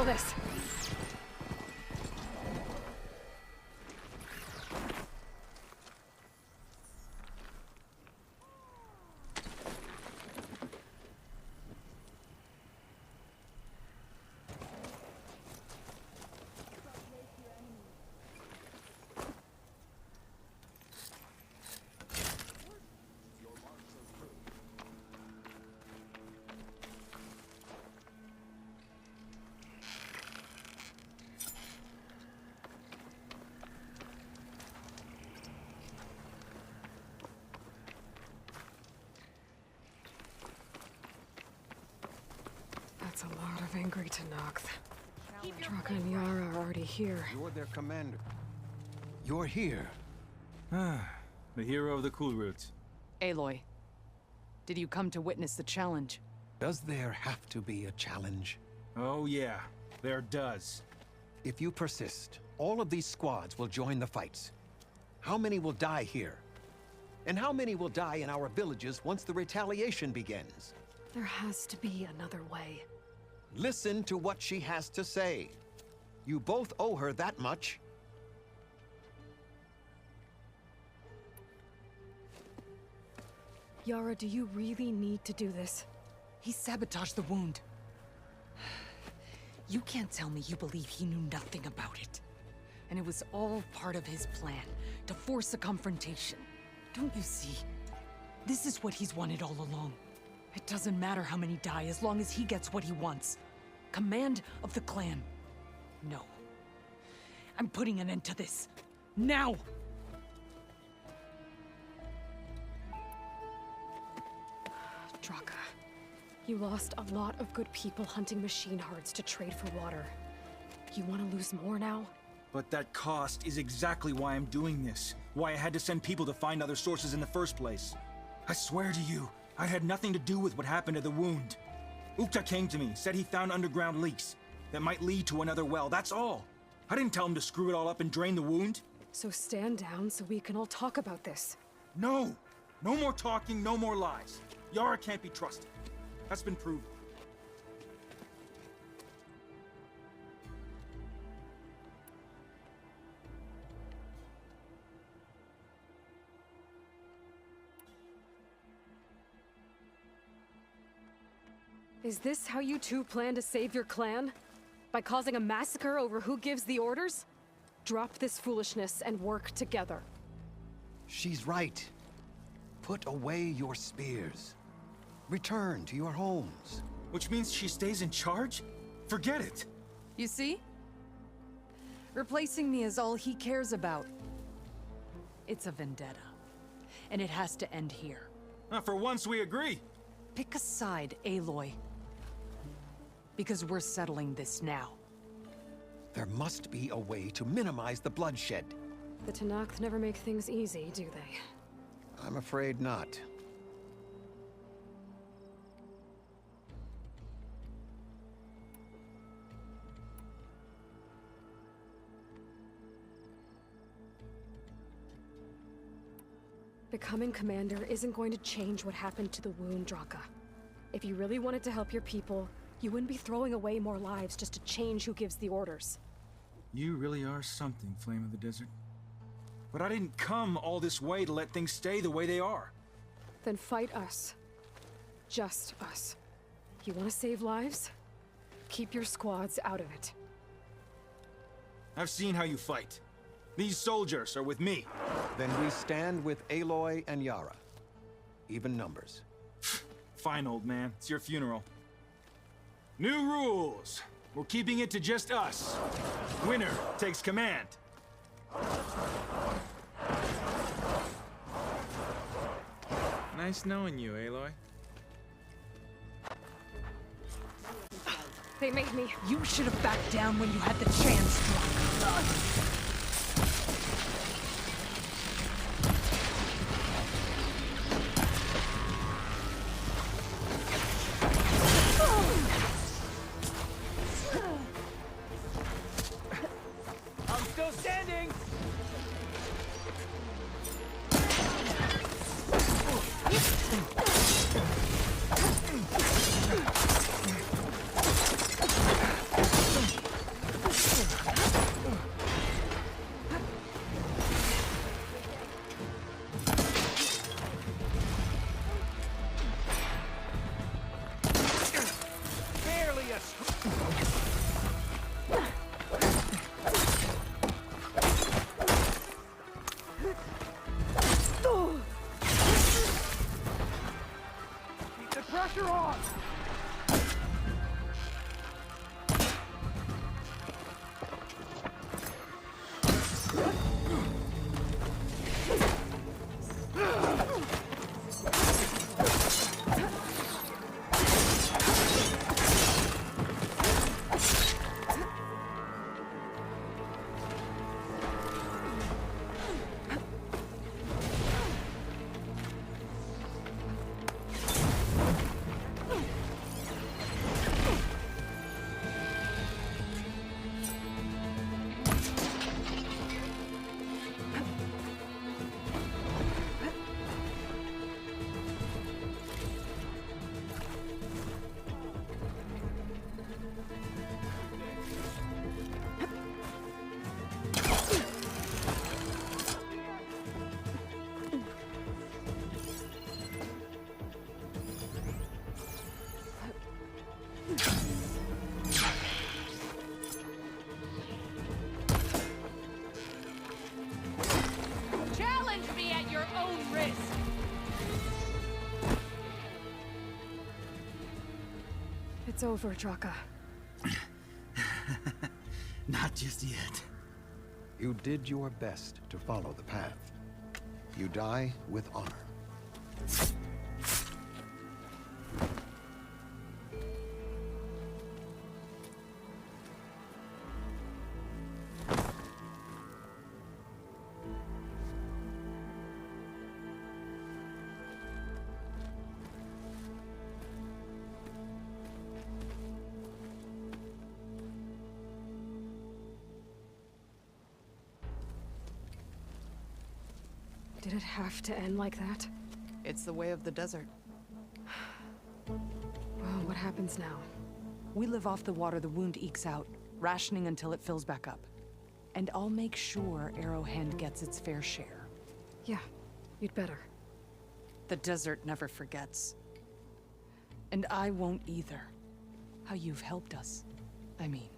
this? That's a lot of angry Tanakhs. Draka and Yara are already here. You're their commander. You're here. The hero of the cool routes. Aloy, did you come to witness the challenge? Does there have to be a challenge? Oh yeah, there does. If you persist, all of these squads will join the fights. How many will die here? And how many will die in our villages once the retaliation begins? There has to be another way. Listen to what she has to say. You both owe her that much. Yara, do you really need to do this? He sabotaged the wound. You can't tell me you believe he knew nothing about it. And it was all part of his plan, to force a confrontation. Don't you see? This is what he's wanted all along. It doesn't matter how many die as long as he gets what he wants. Command of the clan. No. I'm putting an end to this. Now! Draka, you lost a lot of good people hunting machine hearts to trade for water. You want to lose more now? But that cost is exactly why I'm doing this. Why I had to send people to find other sources in the first place. I swear to you, I had nothing to do with what happened to the wound. Ukta came to me, said he found underground leaks that might lead to another well, that's all. I didn't tell him to screw it all up and drain the wound. So stand down so we can all talk about this. No! No more talking, no more lies. Yara can't be trusted. That's been proven. Is this how you two plan to save your clan? By causing a massacre over who gives the orders? Drop this foolishness and work together. She's right. Put away your spears. Return to your homes. Which means she stays in charge? Forget it. You see? Replacing me is all he cares about. It's a vendetta. And it has to end here. For once we agree. Pick a side, Aloy. Because we're settling this now. There must be a way to minimize the bloodshed. The Tanakh never make things easy, do they? I'm afraid not. Becoming commander isn't going to change what happened to the wound, Draka. If you really wanted to help your people, you wouldn't be throwing away more lives just to change who gives the orders. You really are something, Flame of the Desert. But I didn't come all this way to let things stay the way they are. Then fight us. Just us. You want to save lives? Keep your squads out of it. I've seen how you fight. These soldiers are with me. Then we stand with Aloy and Yara. Even numbers. Fine, old man. It's your funeral. New rules. We're keeping it to just us. Winner takes command. Nice knowing you, Aloy. They made me. You should have backed down when you had the chance, Draka. It's over, Draka. Not just yet. You did your best to follow the path. You die with honor. Did it have to end like that? It's the way of the desert. Well, what happens now? We live off the water the wound ekes out, rationing until it fills back up. And I'll make sure Arrowhand gets its fair share. Yeah, you'd better. The desert never forgets. And I won't either. How you've helped us, I mean.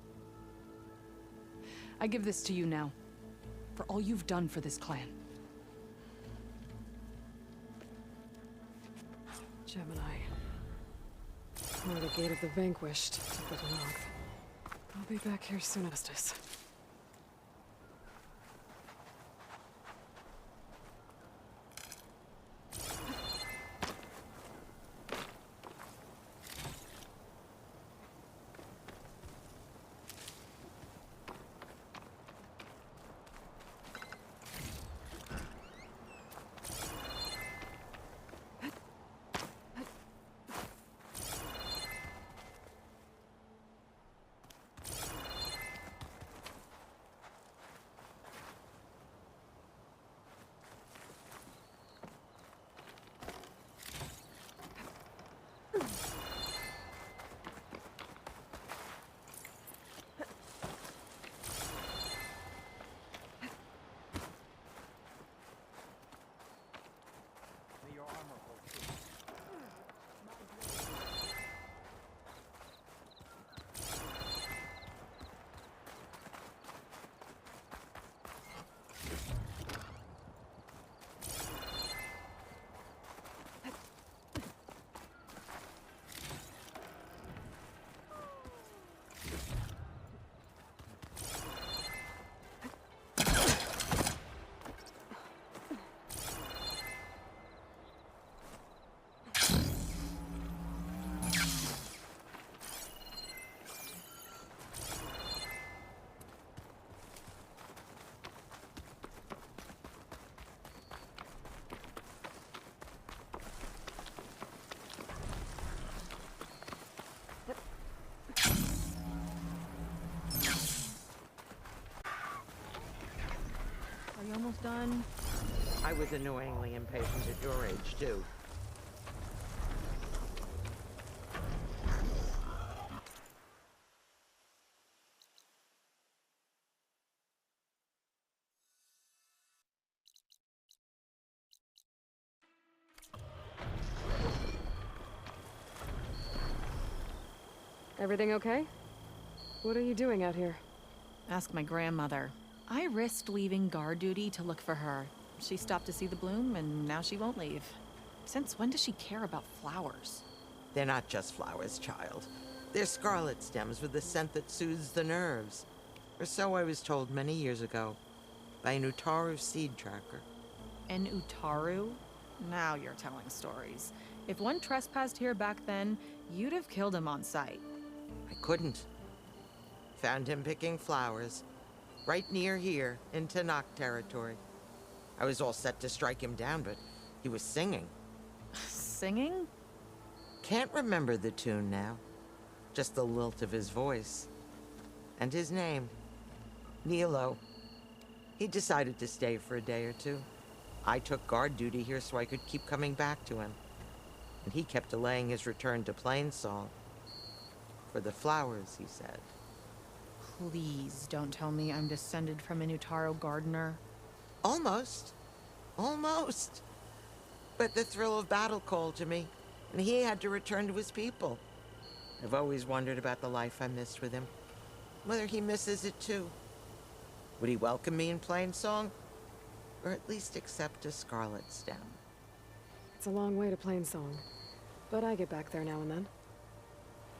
I give this to you now, for all you've done for this clan. Gemini. Or the Gate of the Vanquished, to put it off. I'll be back here soon, Estes. Are you almost done? I was annoyingly impatient at your age, too. Everything okay? What are you doing out here? Ask my grandmother. I risked leaving guard duty to look for her. She stopped to see the bloom, and now she won't leave. Since when does she care about flowers? They're not just flowers, child. They're scarlet stems with a scent that soothes the nerves. Or so I was told many years ago, by an Utaru seed tracker. An Utaru? Now you're telling stories. If one trespassed here back then, you'd have killed him on sight. I couldn't. Found him picking flowers, right near here, in Tanakh territory. I was all set to strike him down, but he was singing. Singing? Can't remember the tune now. Just the lilt of his voice. And his name. Nilo. He decided to stay for a day or two. I took guard duty here so I could keep coming back to him. And he kept delaying his return to Plainsong. For the flowers, he said. Please don't tell me I'm descended from an Utaru gardener. Almost. Almost. But the thrill of battle called to me, and he had to return to his people. I've always wondered about the life I missed with him. Whether he misses it too. Would he welcome me in Plainsong? Or at least accept a scarlet stem? It's a long way to Plainsong, but I get back there now and then.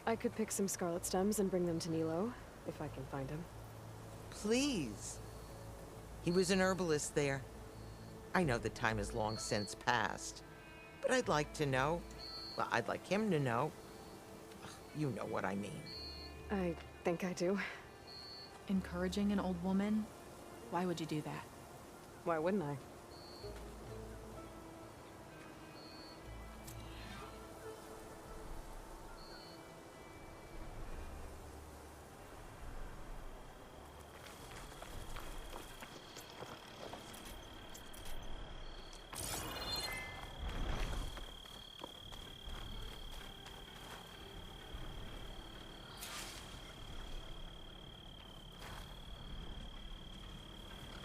I could pick some scarlet stems and bring them to Nilo, if I can find him. Please. He was an herbalist there. I know the time has long since passed, but I'd like to know. Well, I'd like him to know. You know what I mean. I think I do. Encouraging an old woman? Why would you do that? Why wouldn't I?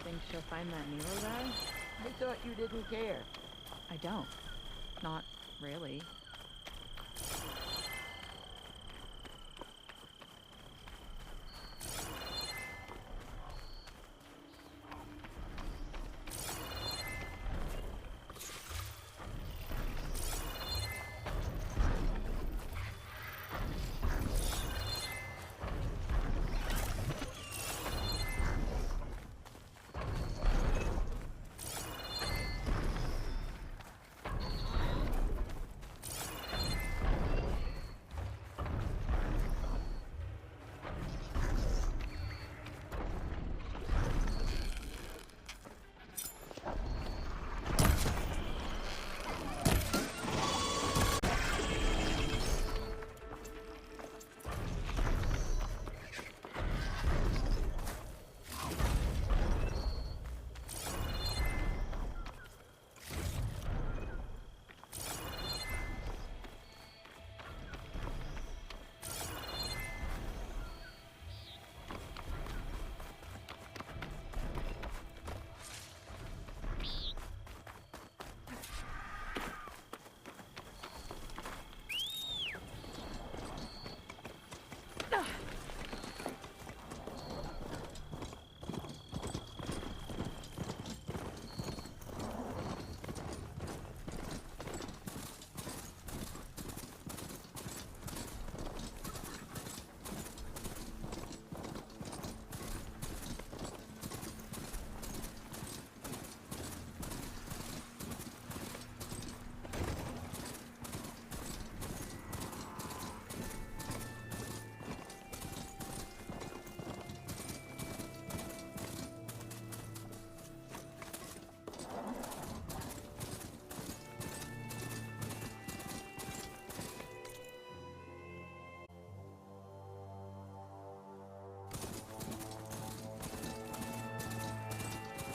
Think she'll find that Nilo guy? I thought you didn't care. I don't. Not really.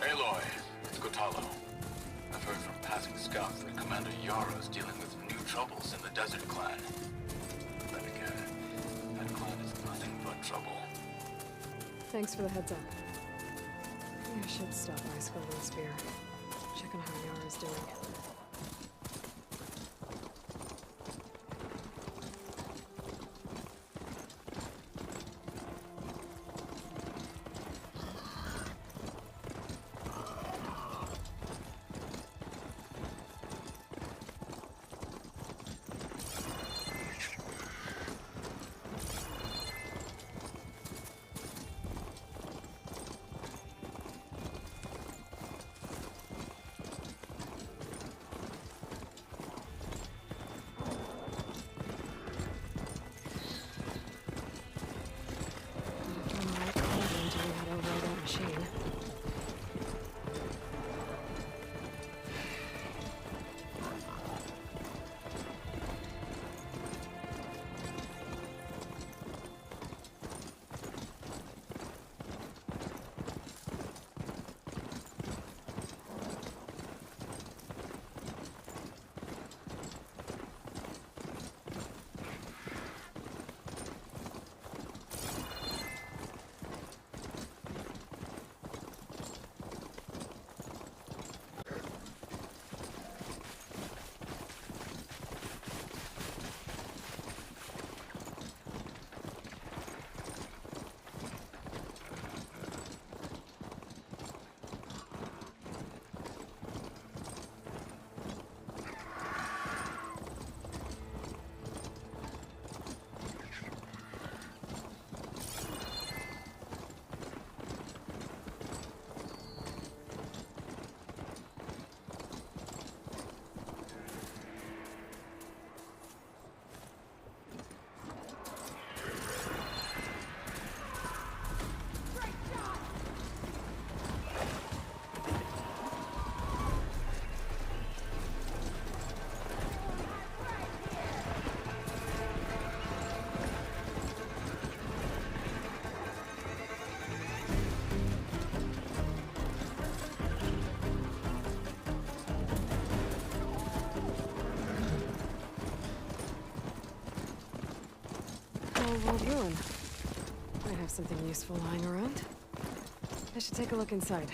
Aloy, it's Kotalo. I've heard from passing scouts that Commander Yara is dealing with new troubles in the Desert Clan. Then again, that clan is nothing but trouble. Thanks for the heads up. Maybe I should stop by Squadron Spear. Check on how Yara's doing. old ruin. Might have something useful lying around. I should take a look inside.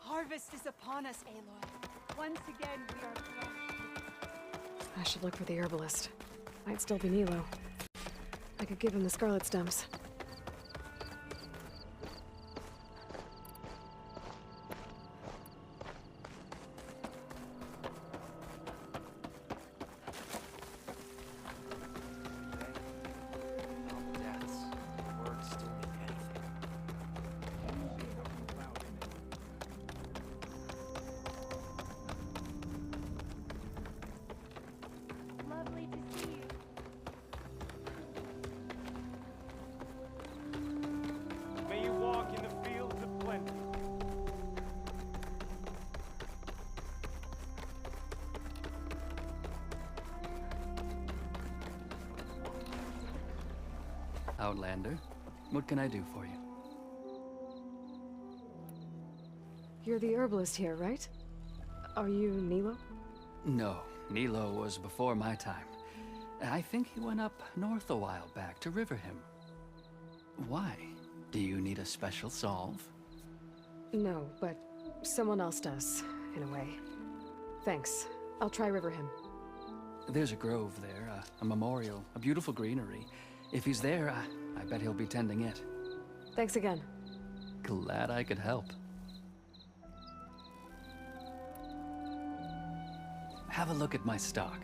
Harvest is upon us, Aloy. Once again, we are blessed. I should look for the herbalist. Might still be Nilo. I could give him the scarlet stems. Lovely to see you. May you walk in the fields of plenty. Outlander, what can I do for you? You're the herbalist here, right? Are you Nilo? No, Nilo was before my time. I think he went up north a while back to Riverhim. Why? Do you need a special solve? No, but someone else does, in a way. Thanks. I'll try Riverhim. There's a grove there, a memorial, a beautiful greenery. If he's there, I bet he'll be tending it. Thanks again. Glad I could help. Have a look at my stock.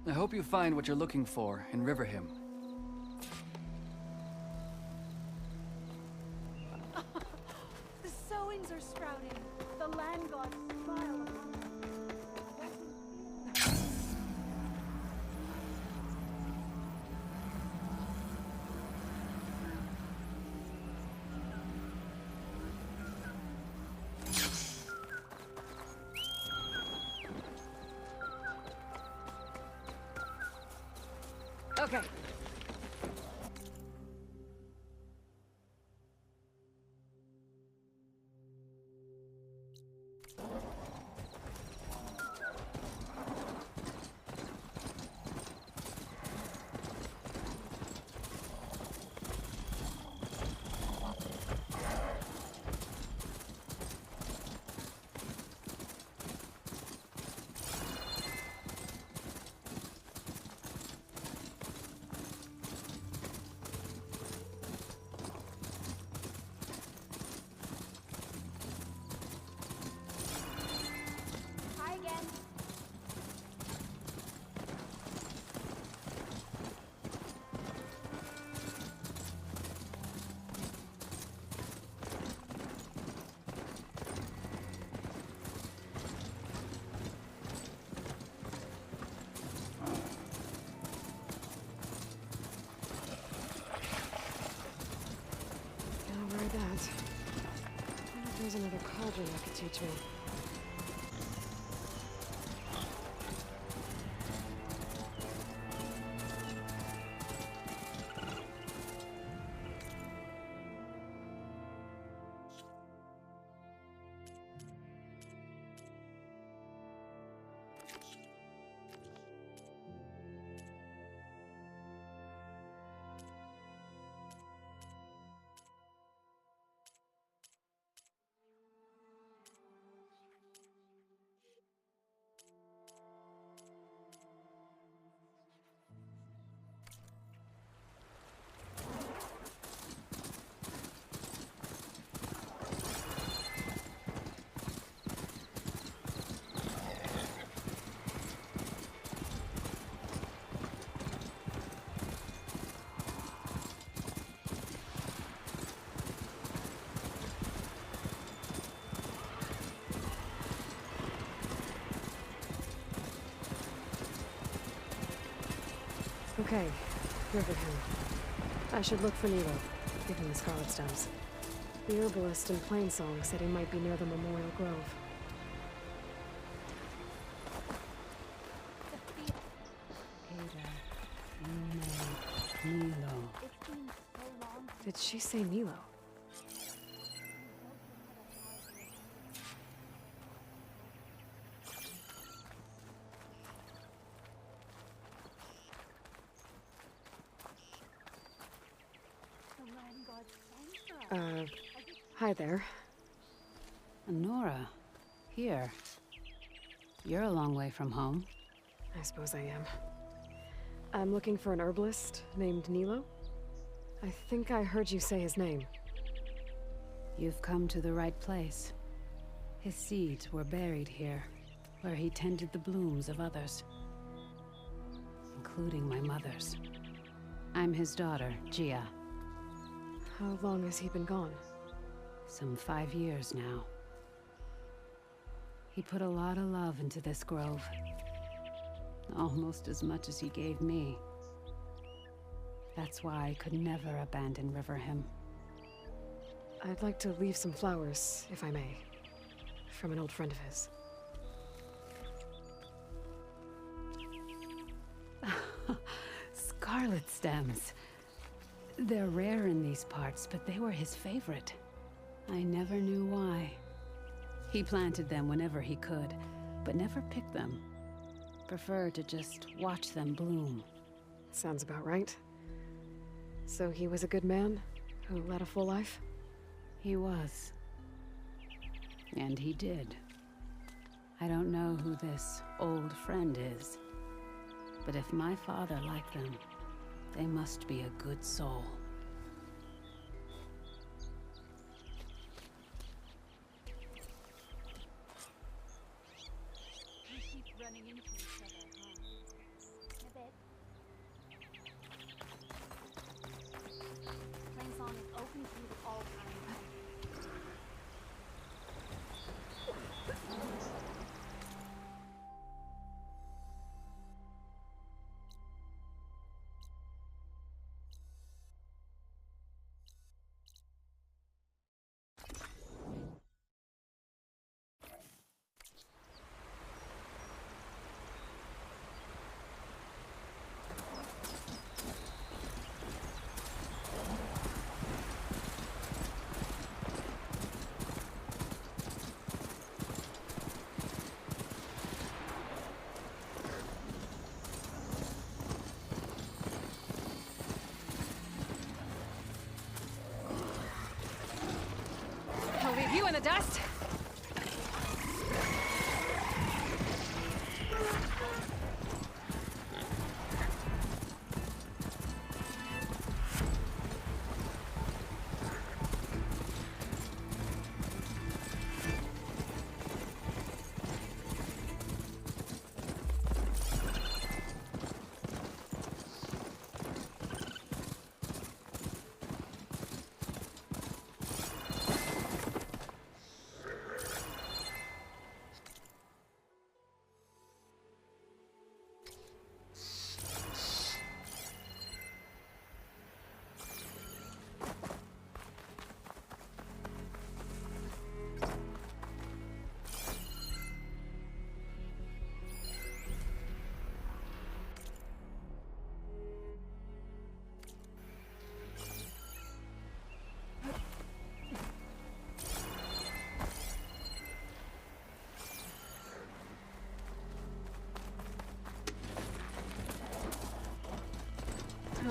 I hope you find what you're looking for in Riverhim. The sowings are sprouting. The land gods smile upon us. Okay. There's another cauldron that could teach me. Okay, Riverham. I should look for Nilo, give him the Scarlet Stems. The herbalist in Plainsong said he might be near the Memorial Grove. Nilo. Did she say Nilo? Hi there. Nora, here. You're a long way from home. I suppose I am. I'm looking for an herbalist named Nilo. I think I heard you say his name. You've come to the right place. His seeds were buried here, where he tended the blooms of others, including my mother's. I'm his daughter, Gia. How long has he been gone? Some 5 years now. He put a lot of love into this grove. Almost as much as he gave me. That's why I could never abandon Riverham. I'd like to leave some flowers, if I may. From an old friend of his. Scarlet stems. They're rare in these parts, but they were his favorite. I never knew why. He planted them whenever he could, but never picked them. Preferred to just watch them bloom. Sounds about right. So he was a good man who led a full life? He was. And he did. I don't know who this old friend is, but if my father liked them, they must be a good soul. We keep running into each other, huh? A bit. Plainsong is open to all kinds. I'll leave you in the dust!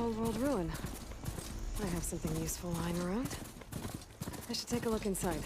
old world ruin. I have something useful lying around. I should take a look inside.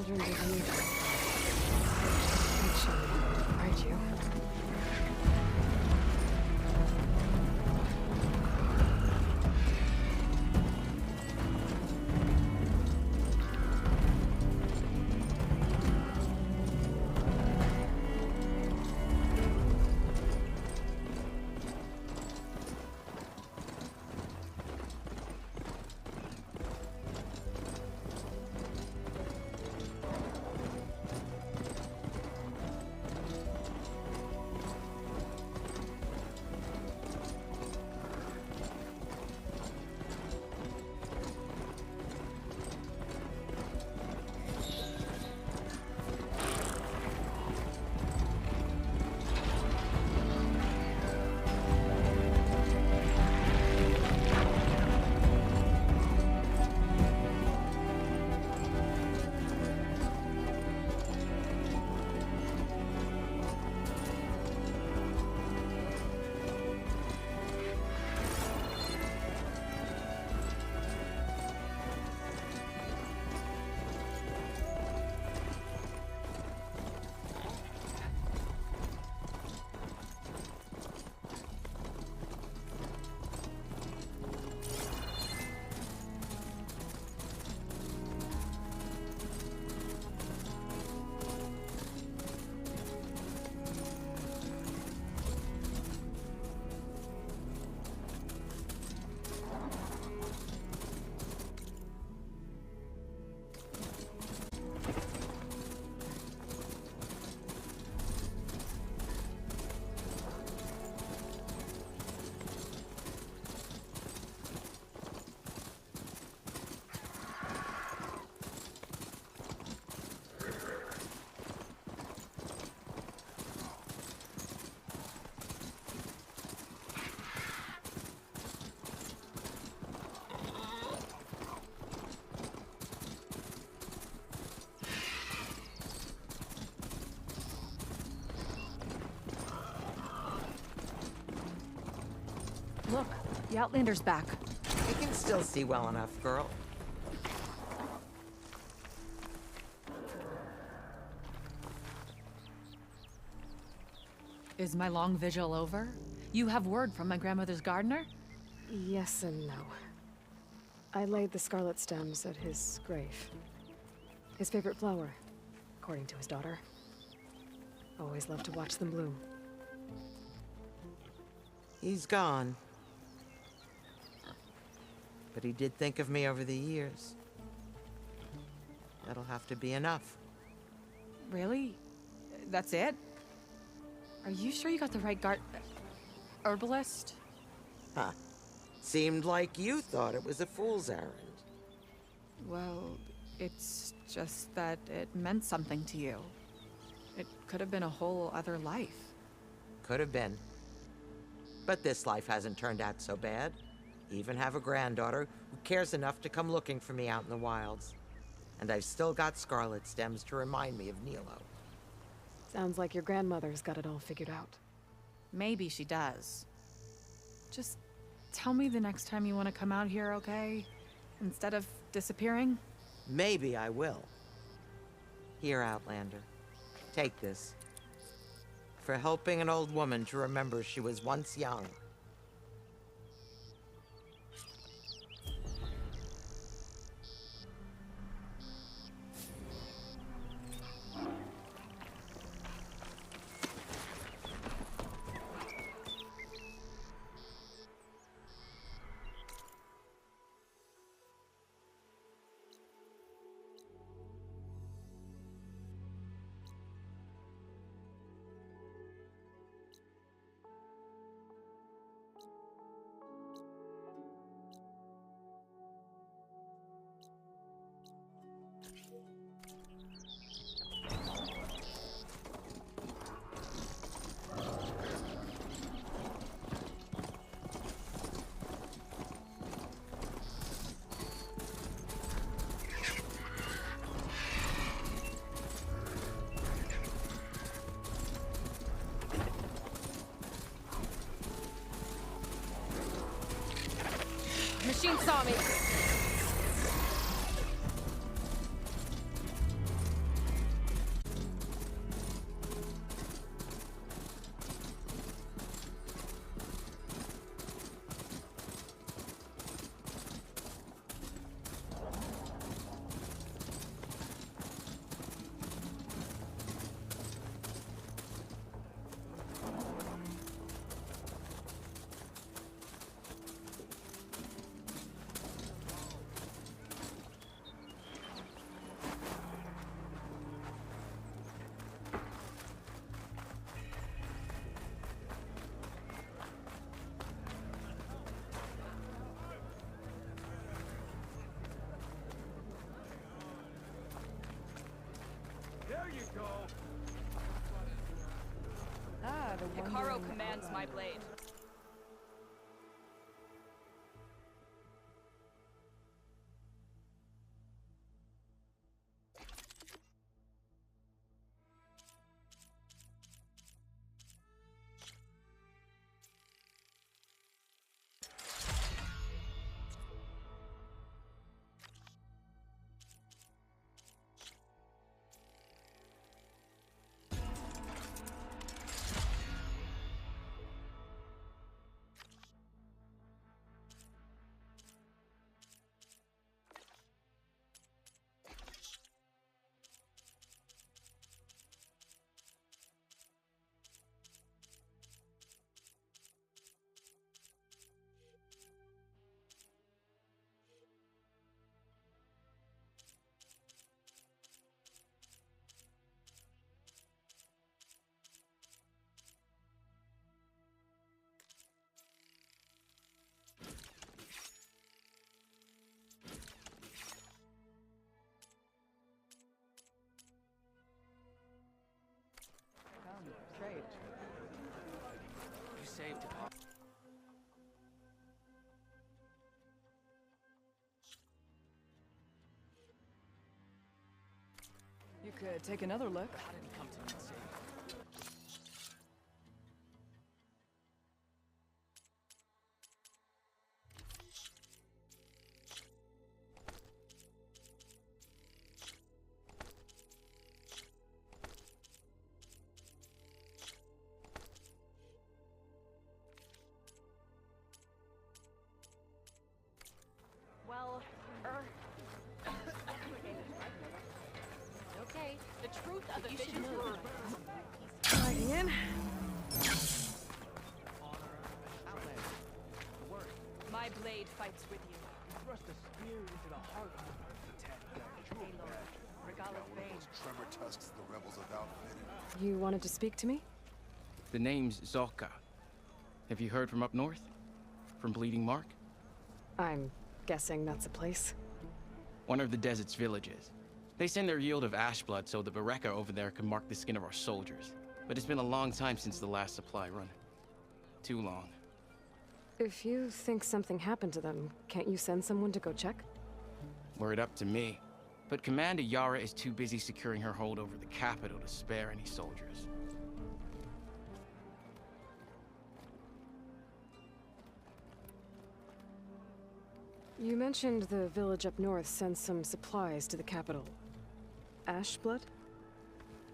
Children of you. Actually, aren't you? Look, the Outlander's back. You can still see well enough, girl. Is my long vigil over? You have word from my grandmother's gardener? Yes and no. I laid the scarlet stems at his grave. His favorite flower, according to his daughter. Always loved to watch them bloom. He's gone. But he did think of me over the years. That'll have to be enough. Really? That's it? Are you sure you got the right herbalist? Huh. Seemed like you thought it was a fool's errand. Well, it's just that it meant something to you. It could have been a whole other life. Could have been. But this life hasn't turned out so bad. Even have a granddaughter who cares enough to come looking for me out in the wilds. And I've still got scarlet stems to remind me of Nilo. Sounds like your grandmother's got it all figured out. Maybe she does. Just tell me the next time you want to come out here, okay? Instead of disappearing? Maybe I will. Here, Outlander. Take this. For helping an old woman to remember she was once young saw me! There you go. Ah, the Hikaru commands my blade. Trade. You saved it. You could take another look. I didn't come to me and save you. Well, okay. The truth of the visions were... Sliding in. My blade fights with you. Thrust a spear into the heart of the Aloy, Regala's vein. Tremor tusks the rebels have outfitted. You wanted to speak to me? The name's Zolka. Have you heard from up north? From Bleeding Mark? I'm guessing that's a place. One of the desert's villages. They send their yield of ash blood so the Bereka over there can mark the skin of our soldiers. But it's been a long time since the last supply run. Too long. If you think something happened to them, can't you send someone to go check? Were it up to me. But Commander Yara is too busy securing her hold over the capital to spare any soldiers. You mentioned the village up north sends some supplies to the capital. Ash blood?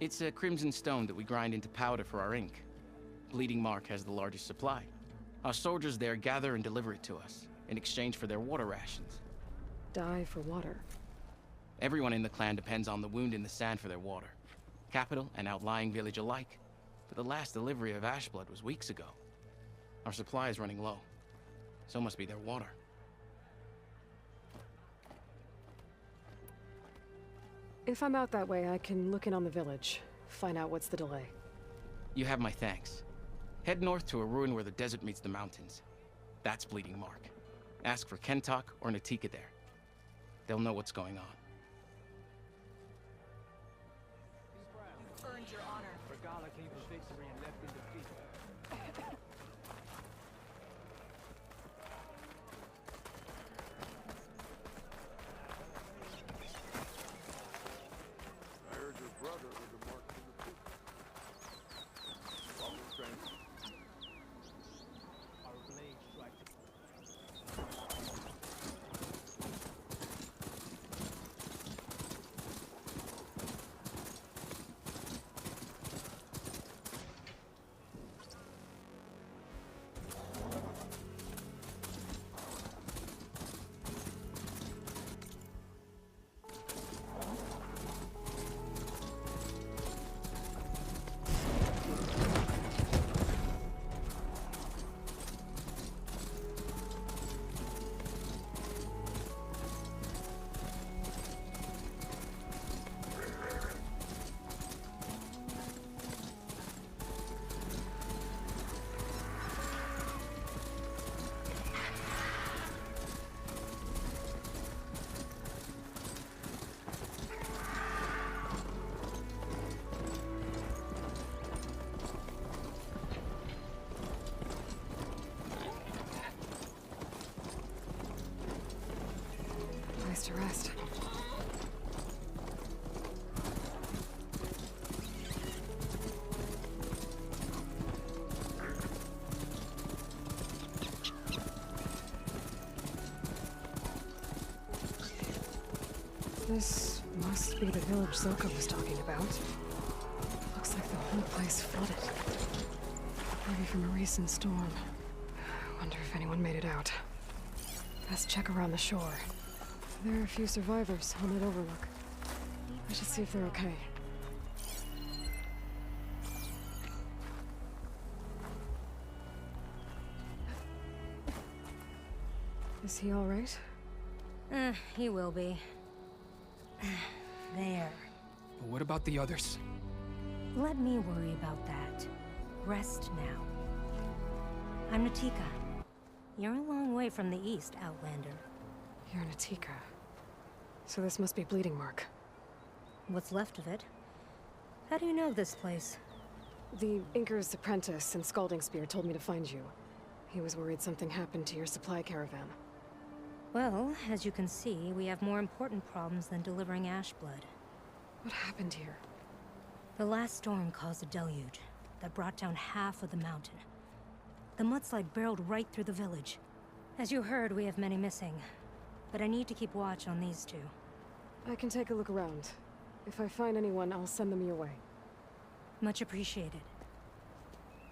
It's a crimson stone that we grind into powder for our ink. Bleeding Mark has the largest supply. Our soldiers there gather and deliver it to us, in exchange for their water rations. Die for water. Everyone in the clan depends on the wound in the sand for their water. Capital and outlying village alike. But the last delivery of ash blood was weeks ago. Our supply is running low. So must be their water. If I'm out that way, I can look in on the village, find out what's the delay. You have my thanks. Head north to a ruin where the desert meets the mountains. That's Bleeding Mark. Ask for Kentok or Natika there. They'll know what's going on. You've earned your honor. Regala came for victory and left in defeat. I heard your brother was a mark in the pit. Welcome, stranger. Our blade strikes. place to rest. This must be the village Zoka was talking about. Looks like the whole place flooded. Maybe from a recent storm. Wonder if anyone made it out. Best check around the shore. There are a few survivors on that overlook. I should see if they're okay. Is he all right? He will be. There. But what about the others? Let me worry about that. Rest now. I'm Natika. You're a long way from the east, Outlander. You're Natika. So this must be Bleeding Mark. What's left of it? How do you know this place? The Inker's apprentice in Scalding Spear told me to find you. He was worried something happened to your supply caravan. Well, as you can see, we have more important problems than delivering Ashblood. What happened here? The last storm caused a deluge that brought down half of the mountain. The mudslide barreled right through the village. As you heard, we have many missing. But I need to keep watch on these two. I can take a look around. If I find anyone, I'll send them your way. Much appreciated.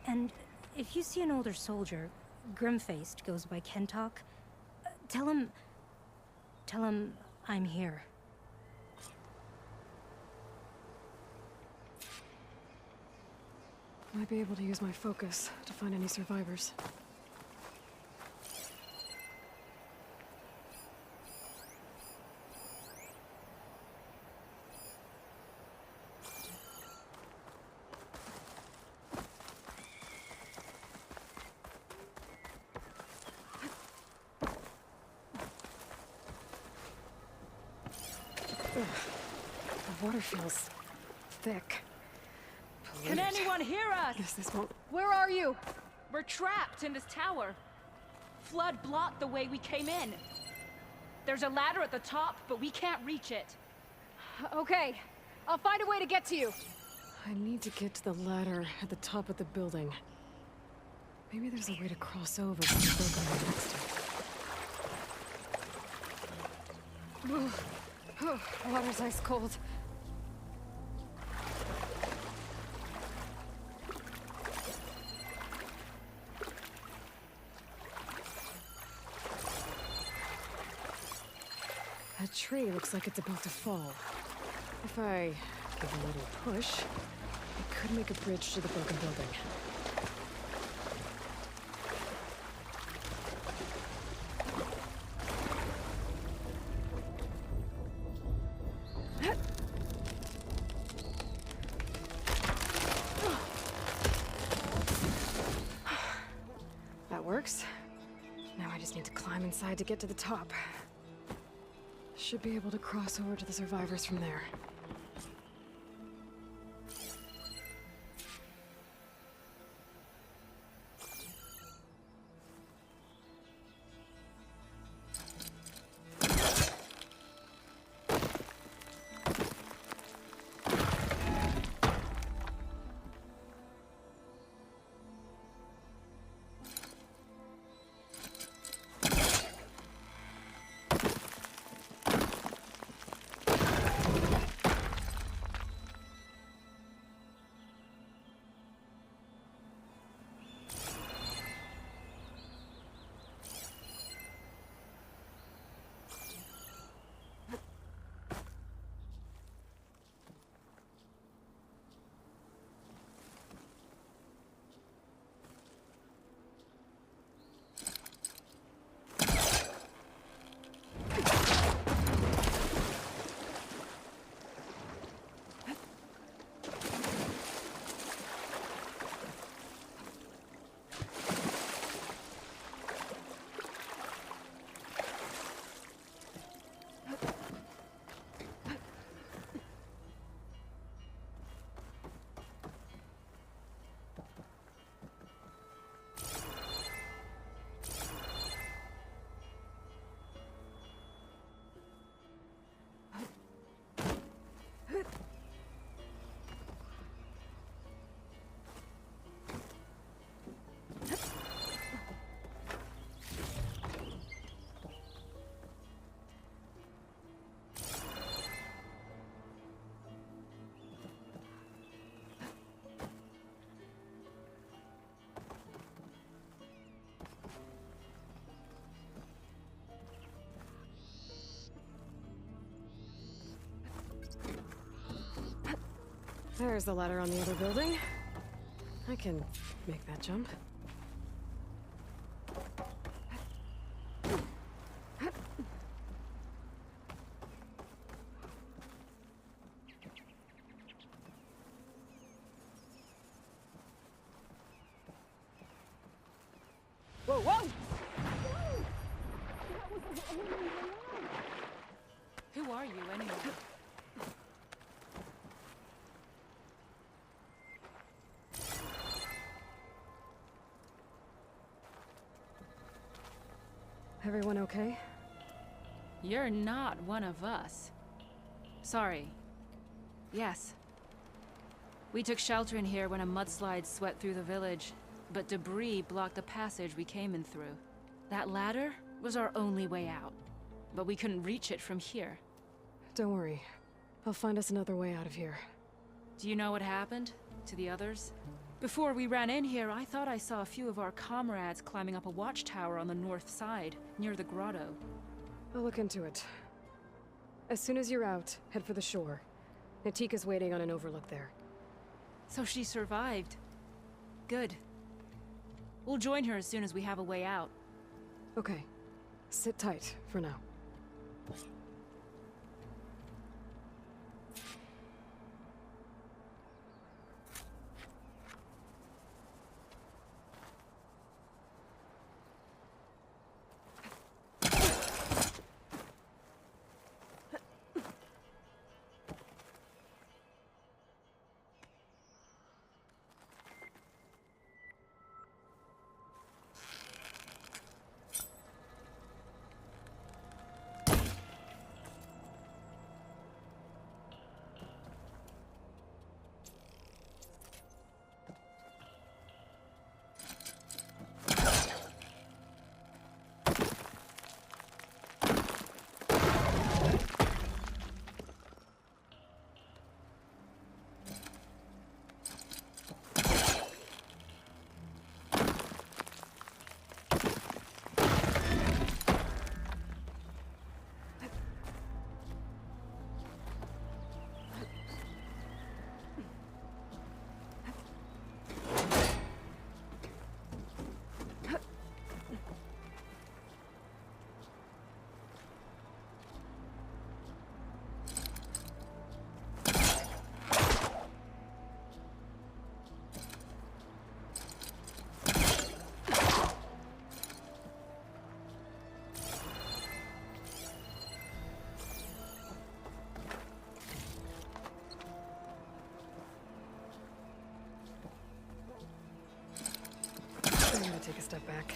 And if you see an older soldier, grim-faced, goes by Kentok, tell him I'm here. Might be able to use my focus to find any survivors. Ugh. The water feels thick. Can anyone hear us? Guess this won't... Where are you? We're trapped in this tower. Flood blocked the way we came in. There's a ladder at the top, but we can't reach it. Okay, I'll find a way to get to you. I need to get to the ladder at the top of the building. Maybe there's a way to cross over to the building right next to it. Oh, water's ice cold. That tree looks like it's about to fall. If I give a little push, it could make a bridge to the broken building. That works. Now I just need to climb inside to get to the top. Should be able to cross over to the survivors from there. There's the ladder on the other building. I can make that jump. Whoa, whoa! Who are you, anyway? Everyone okay? You're not one of us. Sorry. Yes. We took shelter in here when a mudslide swept through the village, but debris blocked the passage we came in through. That ladder was our only way out, but we couldn't reach it from here. Don't worry. I'll find us another way out of here. Do you know what happened to the others? Before we ran in here, I thought I saw a few of our comrades climbing up a watchtower on the north side, near the grotto. I'll look into it. As soon as you're out, head for the shore. Natika's waiting on an overlook there. So she survived. Good. We'll join her as soon as we have a way out. Okay. Sit tight for now. I'm gonna take a step back.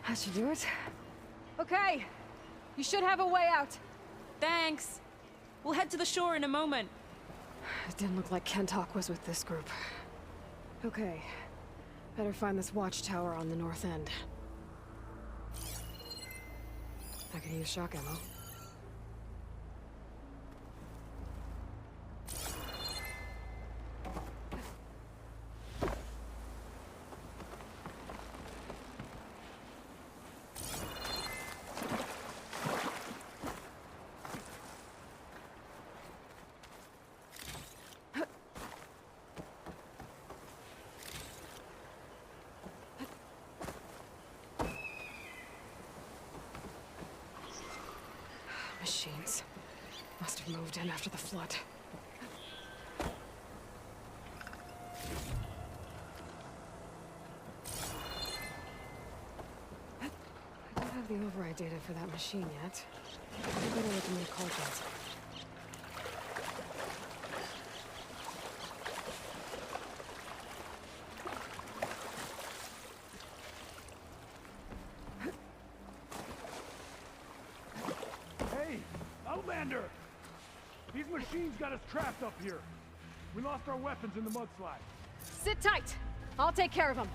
That should do it. Okay, you should have a way out. Thanks. We'll head to the shore in a moment. It didn't look like Kentok was with this group. Okay. Better find this watchtower on the north end. I could use shock ammo. Machines. Must have moved in after the flood. I don't have the override data for that machine yet. I better look in the call files. Hey, Outlander! These machines got us trapped up here. We lost our weapons in the mudslide. Sit tight! I'll take care of them.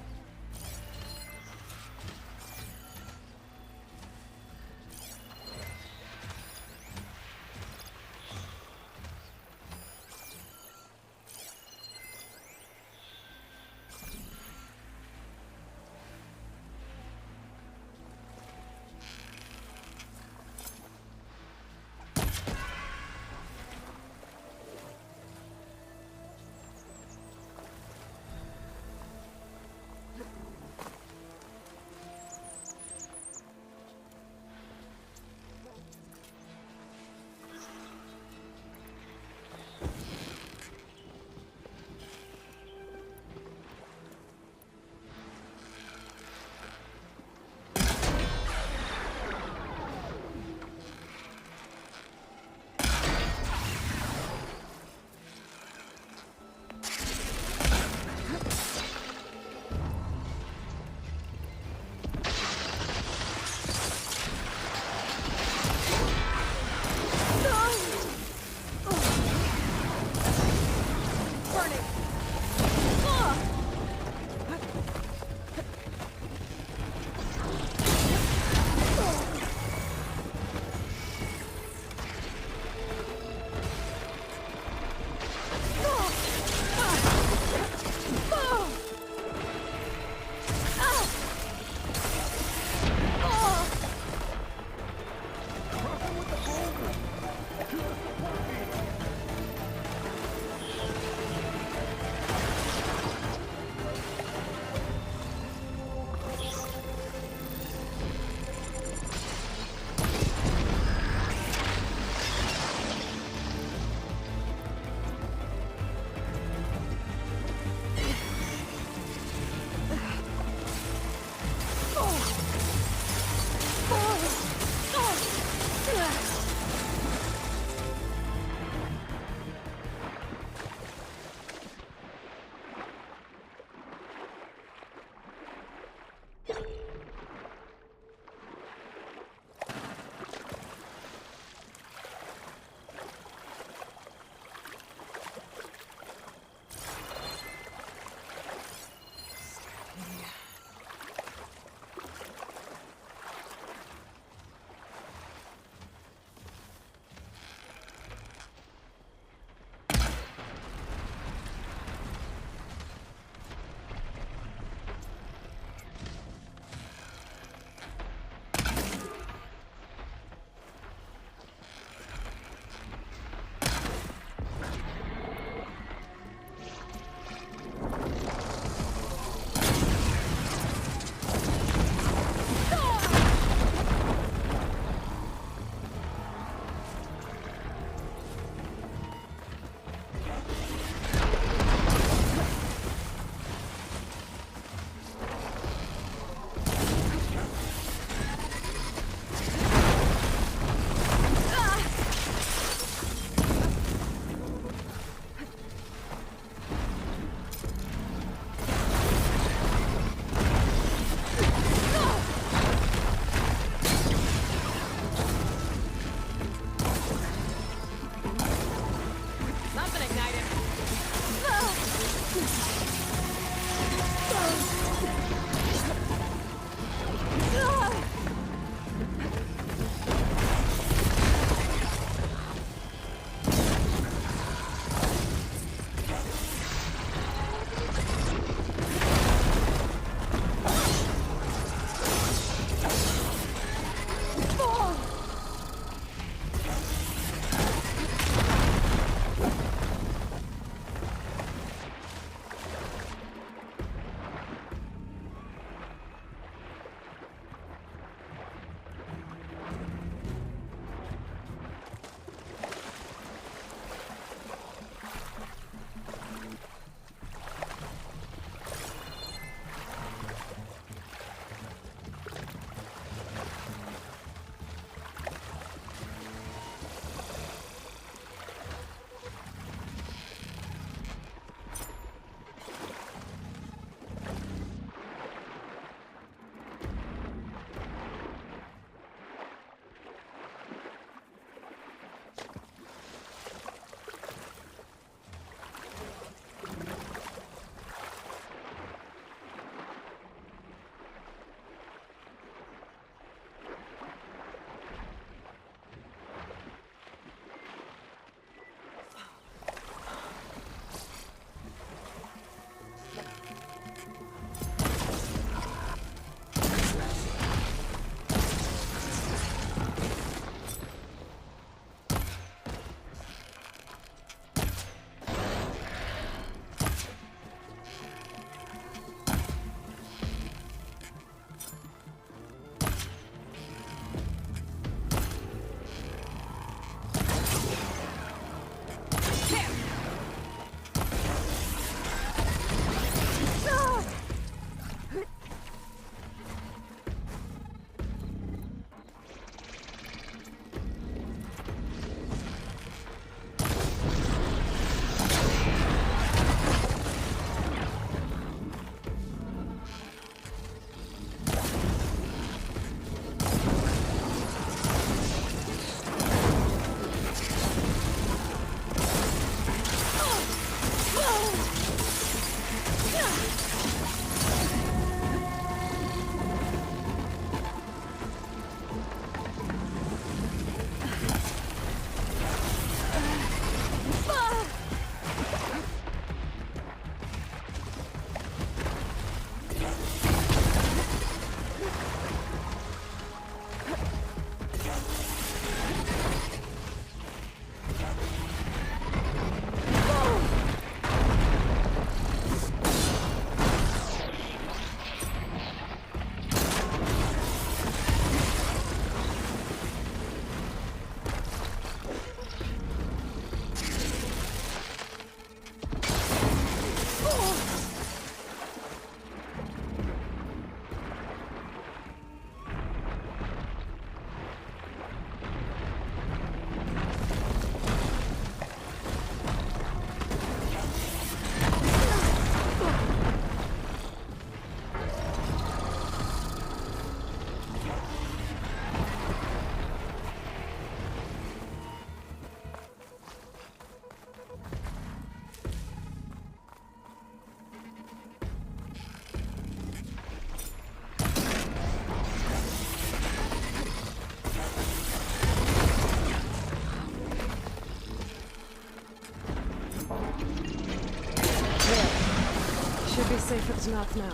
Should be safe at the north now.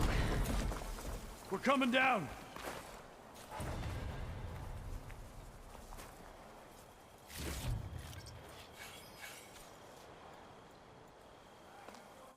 We're coming down.